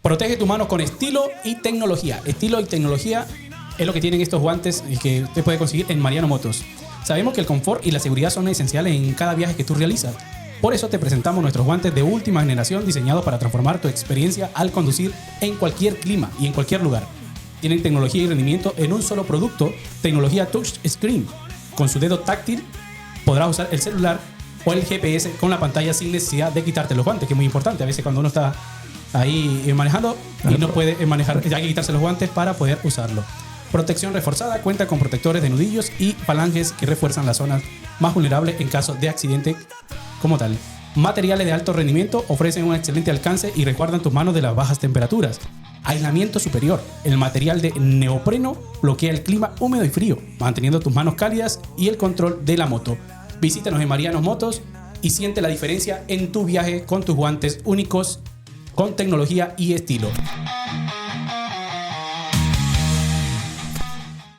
Protege tus manos con estilo y tecnología. Estilo y tecnología es lo que tienen estos guantes que usted puede conseguir en Mariano Motos. Sabemos que el confort y la seguridad son esenciales en cada viaje que tú realizas. Por eso te presentamos nuestros guantes de última generación diseñados para transformar tu experiencia al conducir en cualquier clima y en cualquier lugar. Tienen tecnología y rendimiento en un solo producto, Tecnología Touch Screen. Con su dedo táctil podrás usar el celular o el GPS con la pantalla sin necesidad de quitarte los guantes, que es muy importante. A veces cuando uno está ahí manejando y no puede manejar, hay que quitarse los guantes para poder usarlo. Protección Reforzada cuenta con protectores de nudillos y falanges que refuerzan las zonas más vulnerables en caso de accidente como tal. Materiales de alto rendimiento ofrecen un excelente alcance y resguardan tus manos de las bajas temperaturas. Aislamiento Superior. El material de neopreno bloquea el clima húmedo y frío, manteniendo tus manos cálidas y el control de la moto. Visítanos en Mariano Motos y siente la diferencia en tu viaje con tus guantes únicos con tecnología y estilo.